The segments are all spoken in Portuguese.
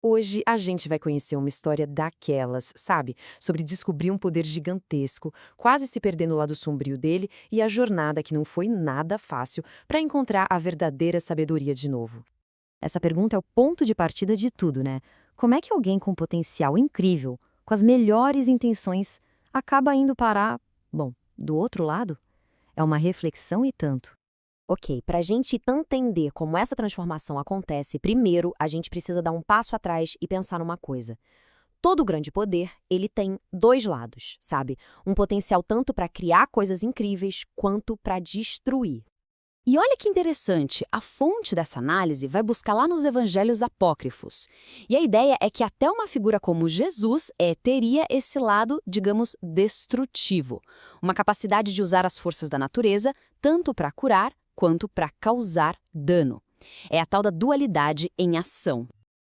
Hoje a gente vai conhecer uma história daquelas, sabe? Sobre descobrir um poder gigantesco, quase se perdendo no lado sombrio dele e a jornada que não foi nada fácil para encontrar a verdadeira sabedoria de novo. Essa pergunta é o ponto de partida de tudo, né? Como é que alguém com potencial incrível, com as melhores intenções, acaba indo parar, bom, do outro lado? É uma reflexão e tanto. Ok, para a gente entender como essa transformação acontece, primeiro a gente precisa dar um passo atrás e pensar numa coisa. Todo grande poder, ele tem dois lados, sabe? Um potencial tanto para criar coisas incríveis quanto para destruir. E olha que interessante, a fonte dessa análise vai buscar lá nos evangelhos apócrifos. E a ideia é que até uma figura como Jesus teria esse lado, digamos, destrutivo. Uma capacidade de usar as forças da natureza tanto para curar quanto para causar dano. É a tal da dualidade em ação.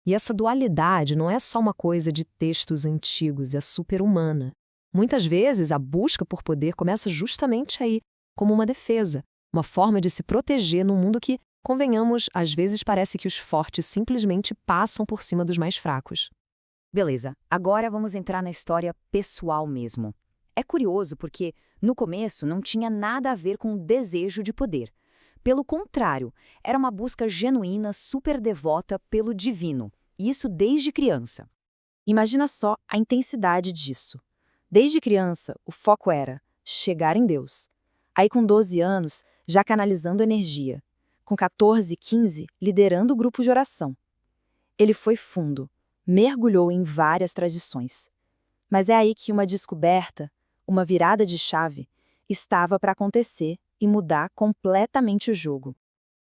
E essa dualidade não é só uma coisa de textos antigos, é super-humana. Muitas vezes a busca por poder começa justamente aí, como uma defesa, uma forma de se proteger num mundo que, convenhamos, às vezes parece que os fortes simplesmente passam por cima dos mais fracos. Beleza, agora vamos entrar na história pessoal mesmo. É curioso porque, no começo, não tinha nada a ver com o desejo de poder. Pelo contrário, era uma busca genuína, super devota pelo divino. E isso desde criança. Imagina só a intensidade disso. Desde criança, o foco era chegar em Deus. Aí, com 12 anos, já canalizando energia. Com 14, 15, liderando o grupo de oração. Ele foi fundo, mergulhou em várias tradições. Mas é aí que uma descoberta, uma virada de chave, estava para acontecer e mudar completamente o jogo.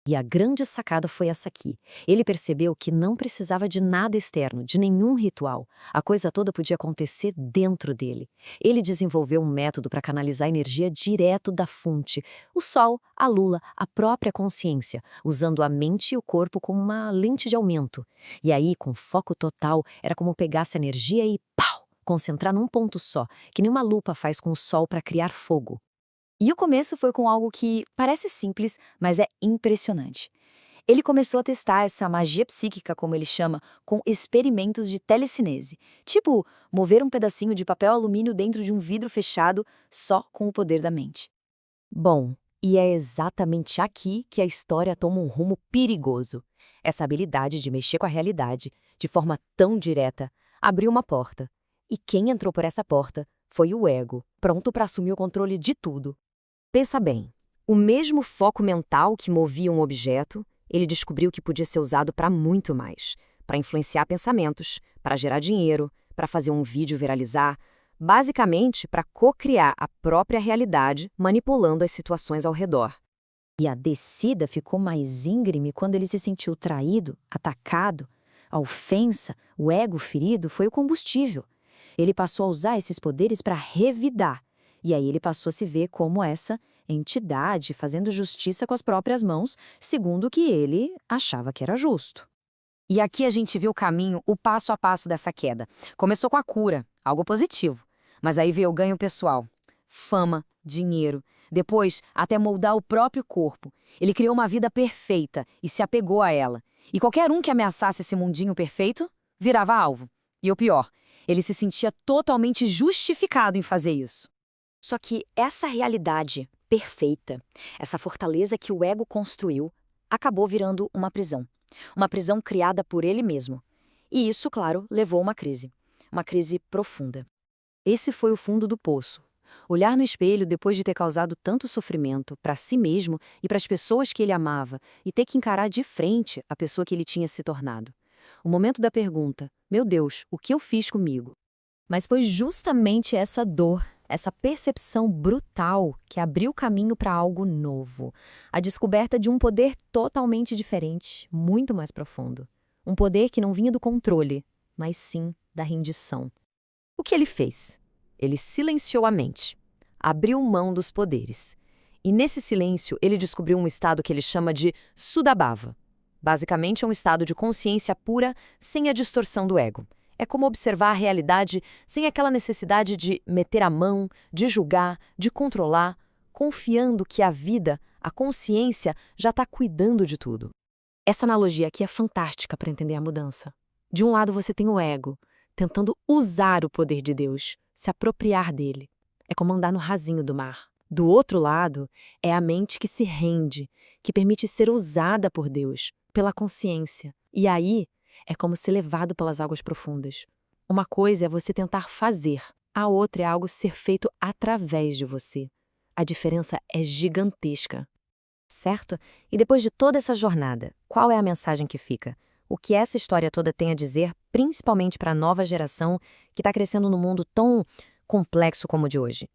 E a grande sacada foi essa aqui. Ele percebeu que não precisava de nada externo, de nenhum ritual. A coisa toda podia acontecer dentro dele. Ele desenvolveu um método para canalizar energia direto da fonte. O sol, a lua, a própria consciência, usando a mente e o corpo como uma lente de aumento. E aí, com foco total, era como pegar essa energia e, pau, concentrar num ponto só, que nem uma lupa faz com o sol para criar fogo. E o começo foi com algo que parece simples, mas é impressionante. Ele começou a testar essa magia psíquica, como ele chama, com experimentos de telecinese. Tipo, mover um pedacinho de papel alumínio dentro de um vidro fechado só com o poder da mente. Bom, e é exatamente aqui que a história toma um rumo perigoso. Essa habilidade de mexer com a realidade, de forma tão direta, abriu uma porta. E quem entrou por essa porta foi o ego, pronto para assumir o controle de tudo. Pensa bem, o mesmo foco mental que movia um objeto, ele descobriu que podia ser usado para muito mais. Para influenciar pensamentos, para gerar dinheiro, para fazer um vídeo viralizar, basicamente para co-criar a própria realidade, manipulando as situações ao redor. E a descida ficou mais íngreme quando ele se sentiu traído, atacado. A ofensa, o ego ferido, foi o combustível. Ele passou a usar esses poderes para revidar. E aí ele passou a se ver como essa entidade fazendo justiça com as próprias mãos, segundo o que ele achava que era justo. E aqui a gente viu o caminho, o passo a passo dessa queda. Começou com a cura, algo positivo. Mas aí veio o ganho pessoal. Fama, dinheiro. Depois, até moldar o próprio corpo. Ele criou uma vida perfeita e se apegou a ela. E qualquer um que ameaçasse esse mundinho perfeito, virava alvo. E o pior, ele se sentia totalmente justificado em fazer isso. Só que essa realidade perfeita, essa fortaleza que o ego construiu, acabou virando uma prisão. Uma prisão criada por ele mesmo. E isso, claro, levou a uma crise profunda. Esse foi o fundo do poço. Olhar no espelho depois de ter causado tanto sofrimento para si mesmo e para as pessoas que ele amava e ter que encarar de frente a pessoa que ele tinha se tornado. O momento da pergunta: meu Deus, o que eu fiz comigo? Mas foi justamente essa dor, essa percepção brutal que abriu caminho para algo novo. A descoberta de um poder totalmente diferente, muito mais profundo. Um poder que não vinha do controle, mas sim da rendição. O que ele fez? Ele silenciou a mente, abriu mão dos poderes. E nesse silêncio, ele descobriu um estado que ele chama de Sudabhava. Basicamente, é um estado de consciência pura, sem a distorção do ego. É como observar a realidade sem aquela necessidade de meter a mão, de julgar, de controlar, confiando que a vida, a consciência, já está cuidando de tudo. Essa analogia aqui é fantástica para entender a mudança. De um lado você tem o ego, tentando usar o poder de Deus, se apropriar dele. É como andar no rasinho do mar. Do outro lado, é a mente que se rende, que permite ser usada por Deus, pela consciência. E aí, é como ser levado pelas águas profundas. Uma coisa é você tentar fazer, a outra é algo ser feito através de você. A diferença é gigantesca. Certo? E depois de toda essa jornada, qual é a mensagem que fica? O que essa história toda tem a dizer, principalmente para a nova geração que está crescendo num mundo tão complexo como o de hoje?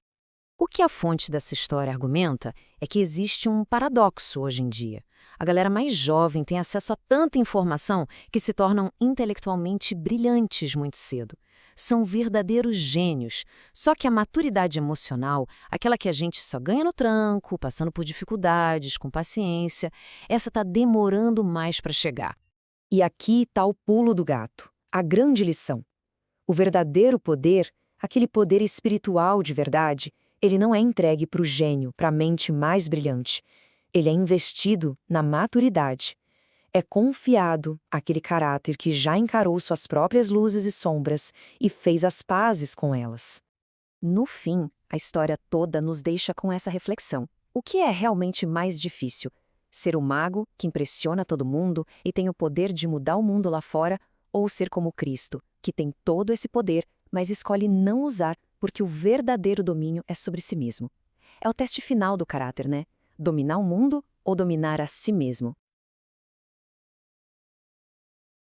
O que a fonte dessa história argumenta é que existe um paradoxo hoje em dia. A galera mais jovem tem acesso a tanta informação que se tornam intelectualmente brilhantes muito cedo. São verdadeiros gênios, só que a maturidade emocional, aquela que a gente só ganha no tranco, passando por dificuldades, com paciência, essa está demorando mais para chegar. E aqui está o pulo do gato, a grande lição. O verdadeiro poder, aquele poder espiritual de verdade, ele não é entregue para o gênio, para a mente mais brilhante. Ele é investido na maturidade. É confiado àquele caráter que já encarou suas próprias luzes e sombras e fez as pazes com elas. No fim, a história toda nos deixa com essa reflexão. O que é realmente mais difícil? Ser o mago que impressiona todo mundo e tem o poder de mudar o mundo lá fora, ou ser como Cristo, que tem todo esse poder, mas escolhe não usar porque o verdadeiro domínio é sobre si mesmo? É o teste final do caráter, né? Dominar o mundo ou dominar a si mesmo?